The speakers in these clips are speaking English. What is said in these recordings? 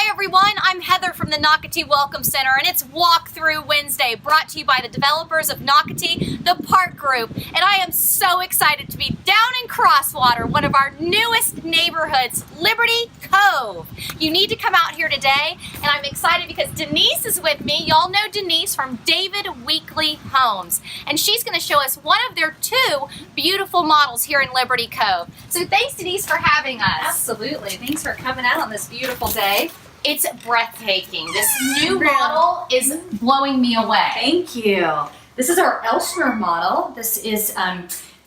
Hi everyone, I'm Heather from the Nocatee Welcome Center, and it's Walkthrough Wednesday, brought to you by the developers of Nocatee, the Park Group. And I am so excited to be down in Crosswater, one of our newest neighborhoods, Liberty Cove. You need to come out here today, and I'm excited because Denise is with me. Y'all know Denise from David Weekley Homes, and she's going to show us one of their two beautiful models here in Liberty Cove. So thanks, Denise, for having us. Absolutely. Thanks for coming out on this beautiful day. It's breathtaking. This new model is blowing me away. Thank you. This is our Elsner model. This is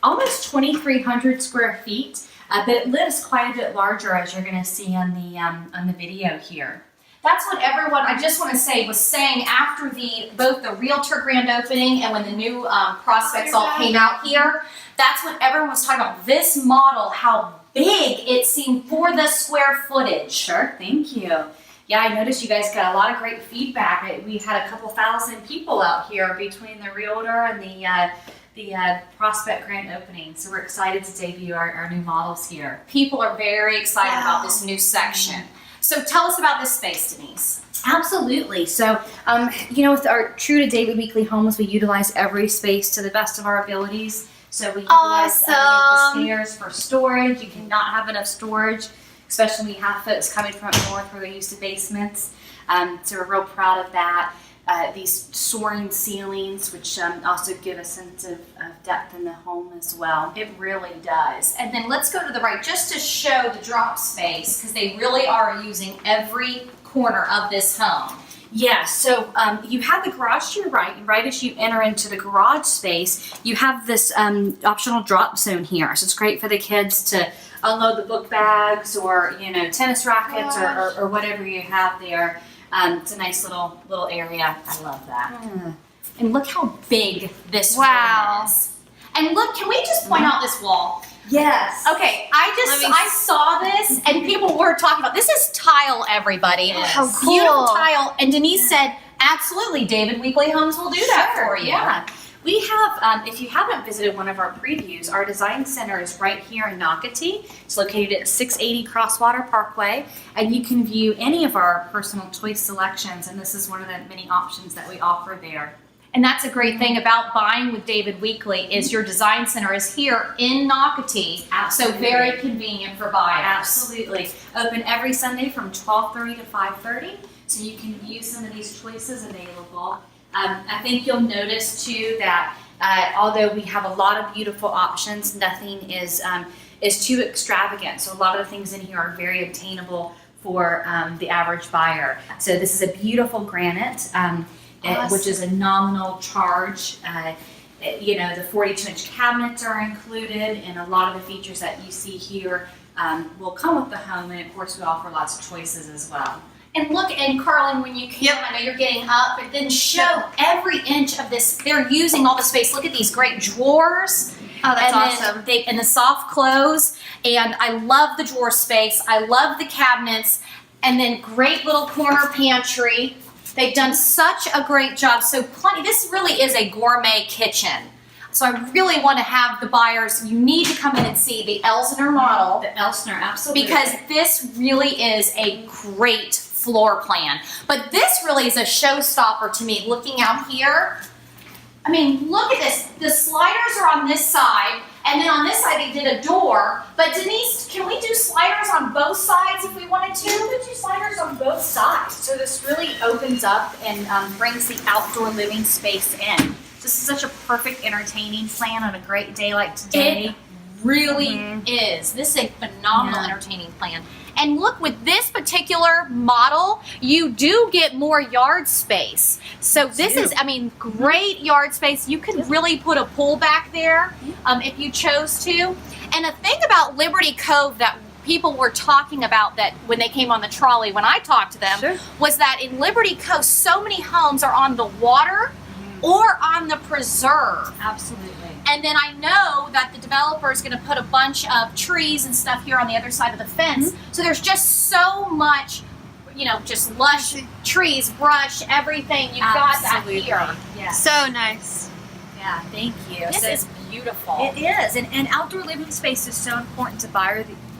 almost 2,300 square feet, but it lives quite a bit larger, as you're going to see on the video here. That's what everyone, I just want to say, was saying after both the Realtor grand opening and when the new prospects all came out here. That's what everyone was talking about. This model, how big it seemed for the square footage. Sure, thank you. Yeah, I noticed you guys got a lot of great feedback. We had a couple thousand people out here between the Realtor and the prospect grand opening. So we're excited to debut our new models here. People are very excited about this new section. So tell us about this space, Denise. Absolutely. So, with our true to David Weekley Homes, we utilize every space to the best of our abilities. So we utilize the stairs for storage. You cannot have enough storage, especially when you have folks coming from up north where they're used to basements. So we're real proud of that. These soaring ceilings, which also give a sense of depth in the home as well. It really does. And then let's go to the right just to show the drop space, because they really are using every corner of this home. Yeah, so you have the garage to your right, and right as you enter into the garage space, you have this optional drop zone here. So it's great for the kids to unload the book bags or, tennis rackets or whatever you have there. It's a nice little area. I love that. And look how big this room is. And look, can we just point out this wall? Yes. Okay, I saw this and people were talking about, this is tile, everybody. Yes. How cool. Beautiful tile. And Denise said, absolutely, David Weekley Homes will do that for you. Yeah. We have, if you haven't visited one of our previews, our design center is right here in Nocatee. It's located at 680 Crosswater Parkway, and you can view any of our personal choice selections, and this is one of the many options that we offer there. And that's a great thing about buying with David Weekley is your design center is here in Nocatee. Absolutely. So very convenient for buyers. Absolutely. Open every Sunday from 12:30 to 5:30, so you can view some of these choices available. I think you'll notice too that although we have a lot of beautiful options, nothing is too extravagant. So a lot of the things in here are very obtainable for the average buyer. So this is a beautiful granite. Which is a nominal charge. The 42-inch cabinets are included, and a lot of the features that you see here will come with the home, and of course we offer lots of choices as well. And look, and Carlin, when you can, I know you're getting up, but then show every inch of this. They're using all the space. Look at these great drawers. Oh, that's awesome. And the soft close, and I love the drawer space. I love the cabinets, and then great little corner pantry. They've done such a great job. So this really is a gourmet kitchen. So I really want to have the buyers, you need to come in and see the Elsner model. The Elsner, absolutely. Because this really is a great floor plan. But this really is a showstopper to me. Looking out here, I mean, look at this. The sliders are on this side, and then on this side they did a door. But Denise, can we do sliders on both sides if we wanted to? We could do sliders on both sides. So this really opens up and brings the outdoor living space in. This is such a perfect entertaining plan on a great day like today. It really is. This is a phenomenal entertaining plan. And look, with this particular model, you do get more yard space. So this is, great yard space. You could really put a pool back there if you chose to. And the thing about Liberty Cove that people were talking about that when they came on the trolley, when I talked to them, was that in Liberty Cove, so many homes are on the water or on the preserve. Absolutely. And then I know that the developer is going to put a bunch of trees and stuff here on the other side of the fence. So there's just so much, just lush trees, brush, everything. You've got that here. Yeah. So nice. Yeah, thank you. This is beautiful. It is. And outdoor living space is so important to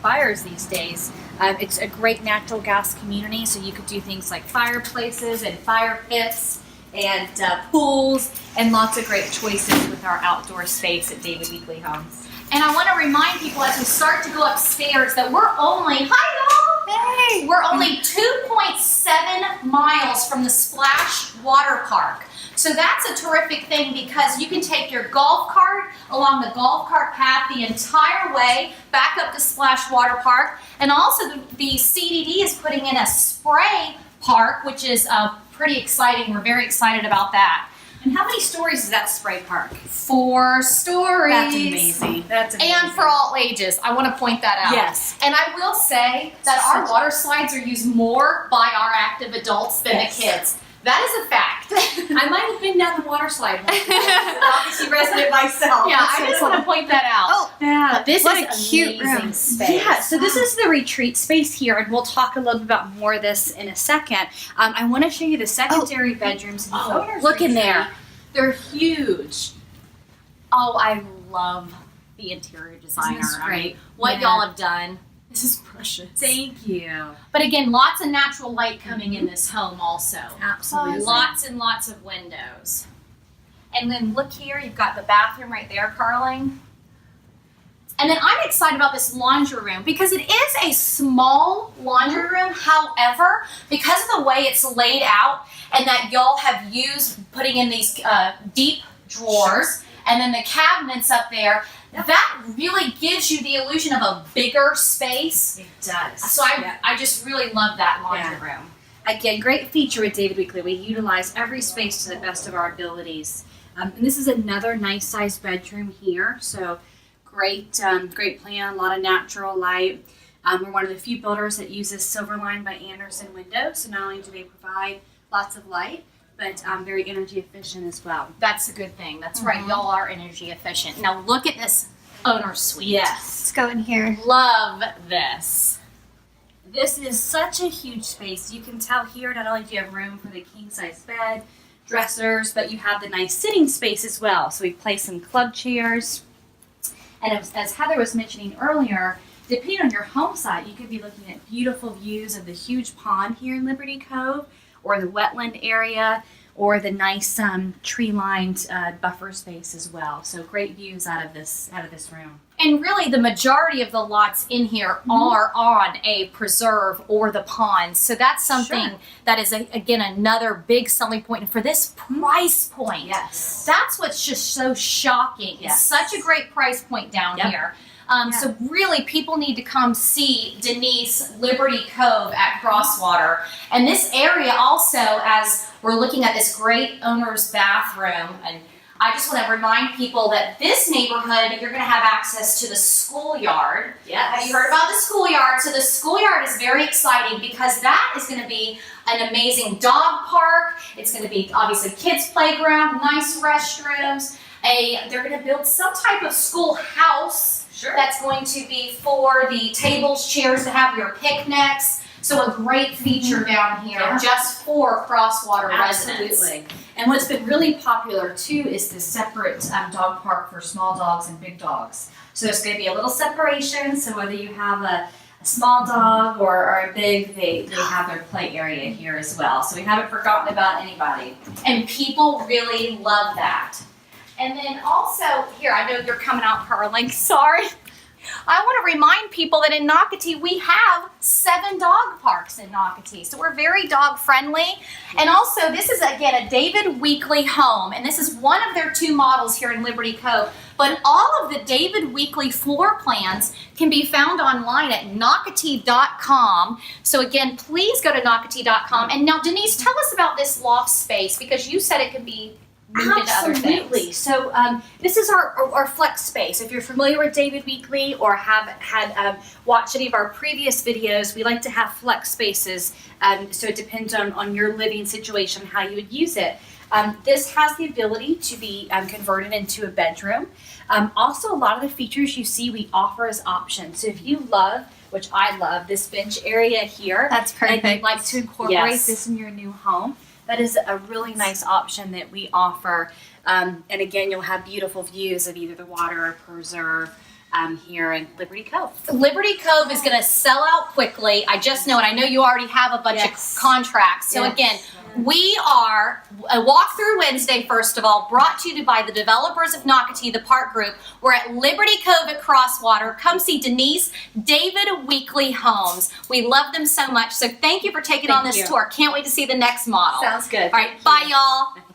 fires these days. It's a great natural gas community, so you could do things like fireplaces and fire pits and pools and lots of great choices with our outdoor space at David Weekley Homes. And I want to remind people as we start to go upstairs that we're only, hi y'all! Hey! We're only 2.7 miles from the Splash Water Park. So that's a terrific thing because you can take your golf cart along the golf cart path the entire way back up to Splash Water Park. And also the CDD is putting in a spray park, which is pretty exciting. We're very excited about that. And how many stories is that spray park? 4 stories. That's amazing. That's amazing. And for all ages. I want to point that out. Yes. And I will say that our water slides are used more by our active adults than the kids. That is a fact. I might have been down the water slide once. Obviously resident myself. Yeah, I just want to point that out. Oh, yeah. This What is a cute amazing room. space. Yeah, so this is the retreat space here, and we'll talk a little bit about more of this in a second. I want to show you the secondary bedrooms. Look in there. They're huge. Oh, I love the interior designer. Isn't this great? I mean, what y'all have done. This is precious. Thank you. But again, lots of natural light coming in this home also. Absolutely. Lots and lots of windows. And then look here, you've got the bathroom right there, Carling. And then I'm excited about this laundry room because it is a small laundry room. However, because of the way it's laid out and that y'all have used putting in these deep drawers and then the cabinets up there, that really gives you the illusion of a bigger space. It does. So I just really love that laundry room. Again, great feature with David Weekley. We utilize every space to the best of our abilities. And this is another nice sized bedroom here. So great, great plan, a lot of natural light. We're one of the few builders that uses Silverline by Andersen windows. So not only do they provide lots of light, but very energy efficient as well. That's a good thing. That's right. Y'all are energy efficient. Now look at this owner suite. Yes. Let's go in here. Love this. This is such a huge space. You can tell here not only do you have room for the king size bed, dressers, but you have the nice sitting space as well. So we placed some club chairs. And as Heather was mentioning earlier, depending on your home site, you could be looking at beautiful views of the huge pond here in Liberty Cove, or the wetland area, or the nice tree-lined buffer space as well. So great views out of this room. And really the majority of the lots in here are on a preserve or the pond. So that's something that is, again, another big selling point. And for this price point, that's what's just so shocking. It's such a great price point down here. So really people need to come see Denise Liberty Cove at Crosswater. And this area also, as we're looking at this great owner's bathroom, and I just want to remind people that this neighborhood, you're going to have access to the schoolyard. Yes. Have you heard about the schoolyard? So the schoolyard is very exciting because that is going to be an amazing dog park. It's going to be obviously kids playground, nice restrooms. They're going to build some type of schoolhouse that's going to be for the tables, chairs to have your picnics. So a great feature down here just for Crosswater residents. Absolutely. And what's been really popular too is the separate dog park for small dogs and big dogs. So there's going to be a little separation. So whether you have a small dog or a big, they have their play area here as well. So we haven't forgotten about anybody. And people really love that. And then also, here, I know you're coming out, Carling, sorry. I want to remind people that in Nocatee, we have 7 dog parks in Nocatee. So we're very dog friendly. And also, this is, again, a David Weekley home. And this is one of their 2 models here in Liberty Cove. But all of the David Weekley floor plans can be found online at Nocatee.com. So again, please go to Nocatee.com. And now, Denise, tell us about this loft space because you said it could be moved into other things. Absolutely. So this is our flex space. If you're familiar with David Weekley or have had watched any of our previous videos, we like to have flex spaces. So it depends on your living situation, how you would use it. This has the ability to be converted into a bedroom. Also, a lot of the features you see we offer as options. So if you love, which I love, this bench area here, that's perfect. And you'd like to incorporate this in your new home, that is a really nice option that we offer. And again, you'll have beautiful views of either the water or preserve. here in Liberty Cove. Liberty Cove is going to sell out quickly. I just know it. I know you already have a bunch of contracts. So again, we are a walkthrough Wednesday, first of all, brought to you by the developers of Nocatee, the park group. We're at Liberty Cove at Crosswater. Come see Denise, David Weekley Homes. We love them so much. So thank you for taking on this tour. Can't wait to see the next model. Sounds good. All right, bye y'all.